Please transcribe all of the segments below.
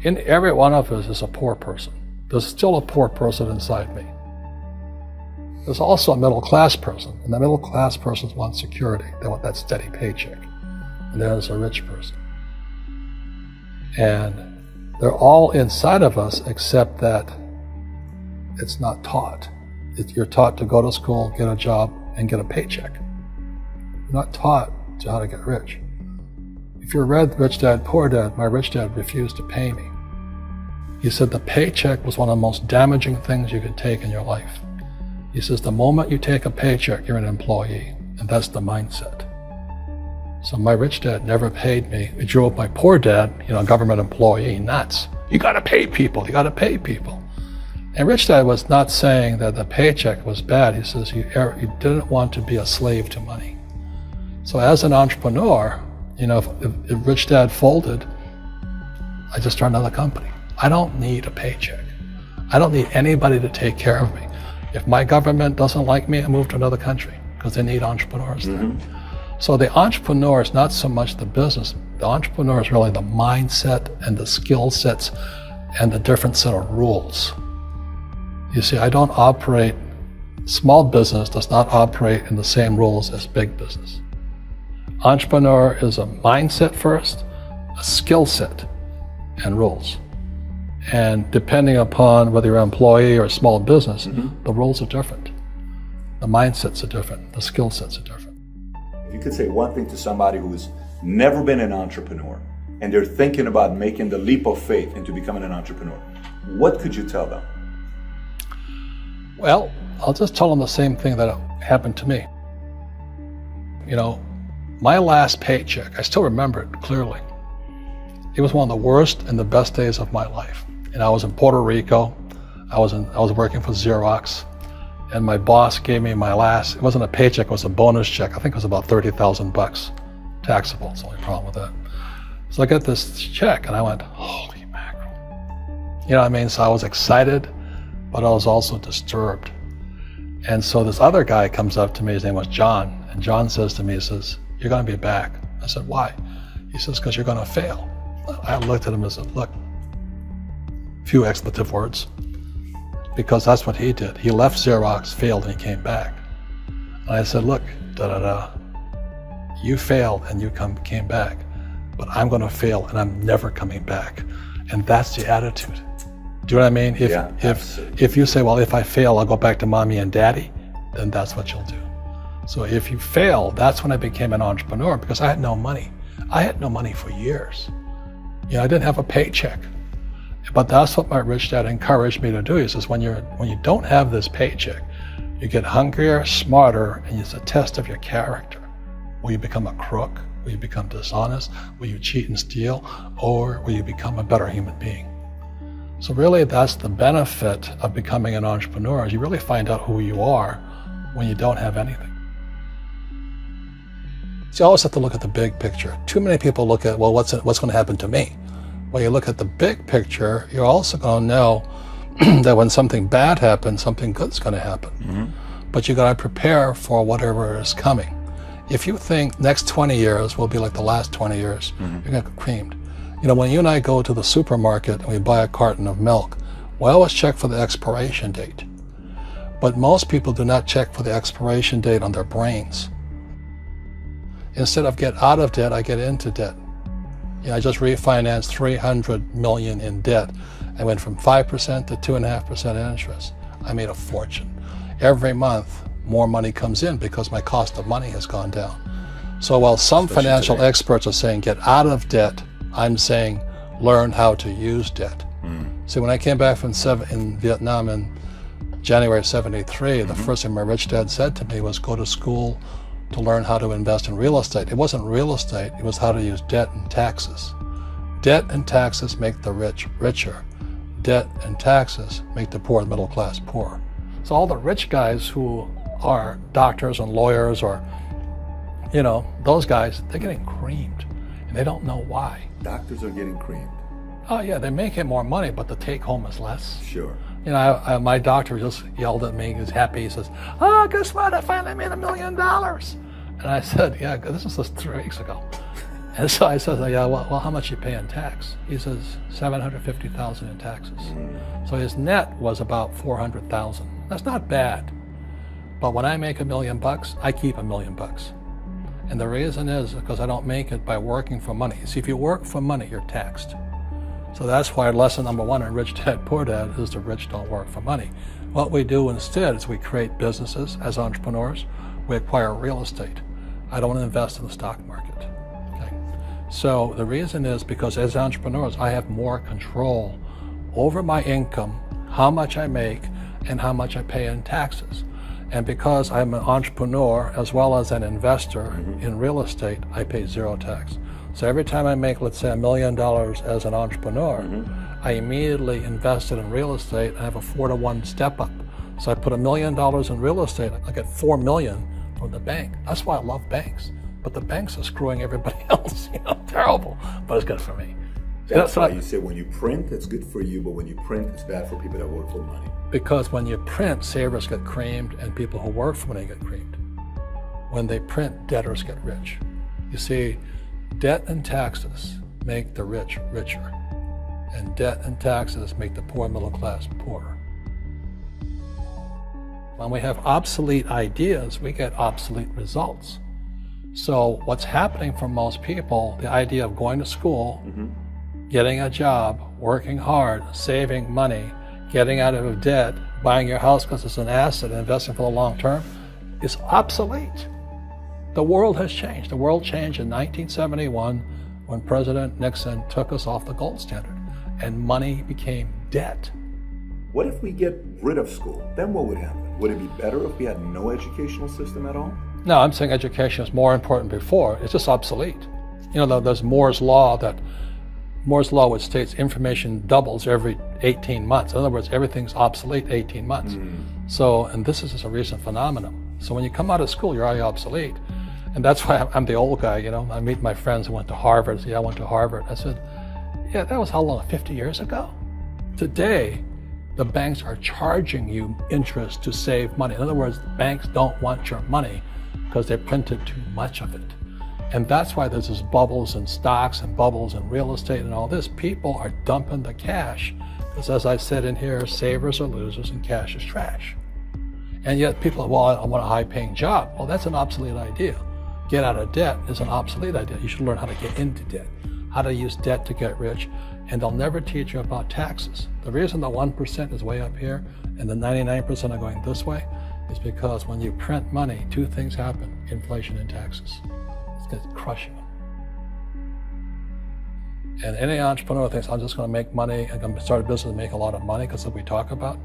In every one of us is a poor person. There's still a poor person inside me. There's also a middle class person, and the middle class person wants security. They want that steady paycheck. And there's a rich person. And they're all inside of us, except that it's not taught. You're taught to go to school, get a job, and get a paycheck. You're not taught to how to get rich. If you read Rich Dad, Poor Dad, my rich dad refused to pay me. He said the paycheck was one of the most damaging things you could take in your life. He says the moment you take a paycheck, you're an employee, and that's the mindset. So my rich dad never paid me. He drove my poor dad, government employee, nuts. You gotta pay people, you gotta pay people. And Rich Dad was not saying that the paycheck was bad. He says you didn't want to be a slave to money. So as an entrepreneur, if Rich Dad folded, I just started another company. I don't need a paycheck. I don't need anybody to take care of me. If my government doesn't like me, I move to another country because they need entrepreneurs there. So the entrepreneur is not so much the business. The entrepreneur is really the mindset and the skill sets and the different set of rules. You see, I don't operate, small business does not operate in the same rules as big business. Entrepreneur is a mindset first, a skill set, and rules. And depending upon whether you're an employee or a small business, the rules are different. The mindsets are different, the skill sets are different. If you could say one thing to somebody who's never been an entrepreneur and they're thinking about making the leap of faith into becoming an entrepreneur, what could you tell them? Well, I'll just tell them the same thing that happened to me. My last paycheck, I still remember it clearly. It was one of the worst and the best days of my life. And I was in Puerto Rico. I was working for Xerox, and my boss gave me my last, it wasn't a paycheck, it was a bonus check. I think it was about 30,000 bucks. Taxable, it's the only problem with that. So I got this check and I went, holy mackerel. You know what I mean? So I was excited, but I was also disturbed. And so this other guy comes up to me, his name was John, and John says to me, he says, you're gonna be back. I said, why? He says, because you're gonna fail. I looked at him and said, look, few expletive words, because that's what he did. He left Xerox, failed, and he came back. And I said, look, you failed and you came back, but I'm gonna fail and I'm never coming back. And that's the attitude. Do you know what I mean? If you say, well, if I fail, I'll go back to mommy and daddy, then that's what you'll do. So if you fail, that's when I became an entrepreneur, because I had no money. I had no money for years. I didn't have a paycheck. But that's what my rich dad encouraged me to do. He says, when you don't have this paycheck, you get hungrier, smarter, and it's a test of your character. Will you become a crook? Will you become dishonest? Will you cheat and steal? Or will you become a better human being? So really, that's the benefit of becoming an entrepreneur, is you really find out who you are when you don't have anything. So you always have to look at the big picture. Too many people look at, well, what's going to happen to me? When you look at the big picture, you're also going to know that when something bad happens, something good's going to happen. But you got to prepare for whatever is coming. If you think next 20 years will be like the last 20 years, you're going to get creamed. When you and I go to the supermarket and we buy a carton of milk, we always check for the expiration date. But most people do not check for the expiration date on their brains. Instead of get out of debt, I get into debt. I just refinanced $300 million in debt. I went from 5% to 2.5% interest. I made a fortune. Every month, more money comes in because my cost of money has gone down. So while some financial experts are saying get out of debt, I'm saying learn how to use debt. See, when I came back from in Vietnam in January of '73, the first thing my rich dad said to me was go to school to learn how to invest in real estate. It wasn't real estate, it was how to use debt and taxes. Debt and taxes make the rich richer. Debt and taxes make the poor, middle class, poor. So all the rich guys who are doctors and lawyers or, those guys, they're getting creamed and they don't know why. Doctors are getting creamed. Oh yeah, they're making more money, but the take home is less. Sure. My doctor just yelled at me. He was happy. He says, oh, guess what? I finally made $1 million. And I said, yeah, this was just 3 weeks ago. And so I said, yeah, well, how much you pay in tax? He says, $750,000 in taxes. So his net was about $400,000. That's not bad. But when I make $1 million, I keep $1 million. And the reason is because I don't make it by working for money. See, if you work for money, you're taxed. So that's why lesson number 1 in Rich Dad, Poor Dad is the rich don't work for money. What we do instead is we create businesses as entrepreneurs. We acquire real estate. I don't invest in the stock market. Okay? So the reason is because as entrepreneurs, I have more control over my income, how much I make, and how much I pay in taxes. And because I'm an entrepreneur as well as an investor in real estate, I pay 0 tax. So every time I make, let's say, $1 million as an entrepreneur, I immediately invested in real estate. I have a 4-to-1 step up. So I put $1 million in real estate, I get $4 million from the bank. That's why I love banks. But the banks are screwing everybody else, terrible, but it's good for me. That's why you say when you print, it's good for you, but when you print, it's bad for people that work for money. Because when you print, savers get creamed and people who work for money get creamed. When they print, debtors get rich. You see, debt and taxes make the rich richer, and debt and taxes make the poor middle class poorer. When we have obsolete ideas, we get obsolete results. So what's happening for most people, the idea of going to school, getting a job, working hard, saving money, getting out of debt, buying your house because it's an asset, and investing for the long term, is obsolete. The world has changed. The world changed in 1971 when President Nixon took us off the gold standard and money became debt. What if we get rid of school? Then what would happen? Would it be better if we had no educational system at all? No, I'm saying education is more important before. It's just obsolete. There's Moore's Law which states information doubles every 18 months. In other words, everything's obsolete 18 months. So, and this is just a recent phenomenon. So when you come out of school, you're already obsolete. And that's why I'm the old guy, I meet my friends who went to Harvard. I went to Harvard. I said, yeah, that was how long, 50 years ago? Today, the banks are charging you interest to save money. In other words, banks don't want your money because they printed too much of it. And that's why there's this bubbles in stocks and bubbles in real estate and all this. People are dumping the cash because, as I said in here, savers are losers and cash is trash. And yet people are, well, I want a high-paying job. Well, that's an obsolete idea. Get out of debt is an obsolete idea. You should learn how to get into debt, how to use debt to get rich, and they'll never teach you about taxes. The reason the 1% is way up here and the 99% are going this way is because when you print money, 2 things happen: inflation and taxes. It's crushing them. And any entrepreneur thinks, I'm just going to make money, I'm going to start a business and make a lot of money because of what we talk about.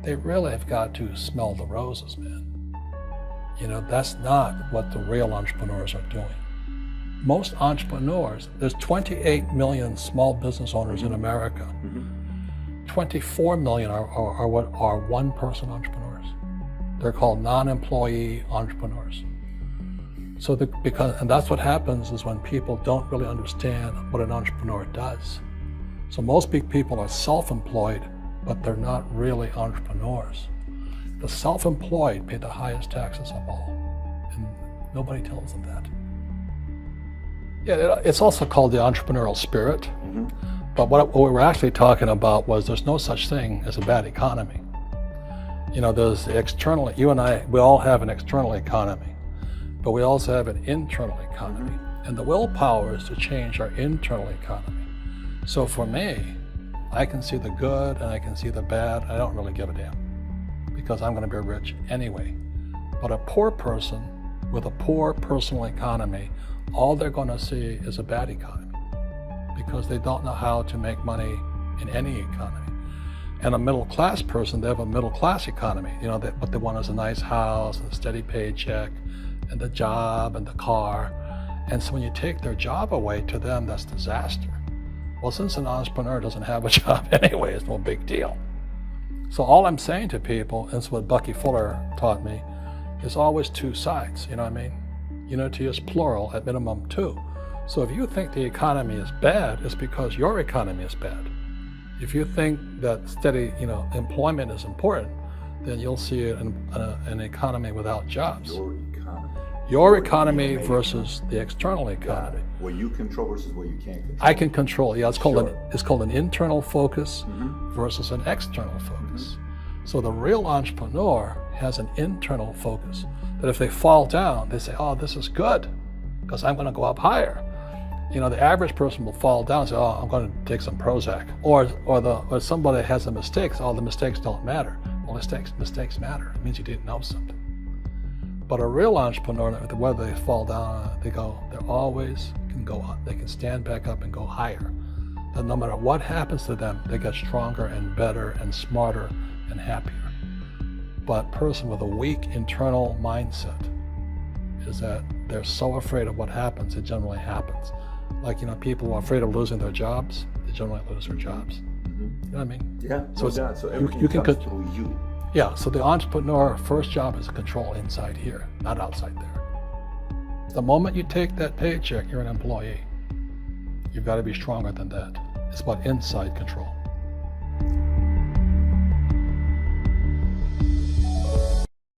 They really have got to smell the roses, man. That's not what the real entrepreneurs are doing. Most entrepreneurs, there's 28 million small business owners in America. 24 million are what are one-person entrepreneurs. They're called non-employee entrepreneurs. So and that's what happens is when people don't really understand what an entrepreneur does. So most big people are self-employed, but they're not really entrepreneurs. The self-employed pay the highest taxes of all, and nobody tells them that. Yeah, it's also called the entrepreneurial spirit, but what we were actually talking about was there's no such thing as a bad economy. There's external, you and I, we all have an external economy, but we also have an internal economy, and the willpower is to change our internal economy. So for me, I can see the good and I can see the bad. I don't really give a damn because I'm going to be rich anyway. But a poor person with a poor personal economy, all they're going to see is a bad economy because they don't know how to make money in any economy. And a middle class person, they have a middle class economy. What they want is a nice house and a steady paycheck and the job and the car. And so when you take their job away, to them, that's disaster. Well, since an entrepreneur doesn't have a job anyway, it's no big deal. So all I'm saying to people, and it's what Bucky Fuller taught me, is always 2 sides, you know what I mean? Unity is plural, at minimum 2. So if you think the economy is bad, it's because your economy is bad. If you think that steady, employment is important, then you'll see an economy without jobs. Your economy. Your economy versus the external economy. What you control versus what you can't control. I can control. Yeah, it's called Sure. an internal focus versus an external focus. So the real entrepreneur has an internal focus. That if they fall down, they say, "Oh, this is good, because I'm going to go up higher." You know, the average person will fall down and say, "Oh, I'm going to take some Prozac," or somebody has a mistake. Oh, the mistakes don't matter. Well, mistakes matter. It means you didn't know something. But a real entrepreneur, whether they fall down, they always can go up. They can stand back up and go higher. And no matter what happens to them, they get stronger and better and smarter and happier. But a person with a weak internal mindset is that they're so afraid of what happens, it generally happens. Like, you know, people who are afraid of losing their jobs, they generally lose their jobs. You know what I mean? Yeah, So so everything you can comes through you. Yeah, so the entrepreneur first job is to control inside here, not outside there. The moment you take that paycheck, you're an employee. You've got to be stronger than that. It's about inside control.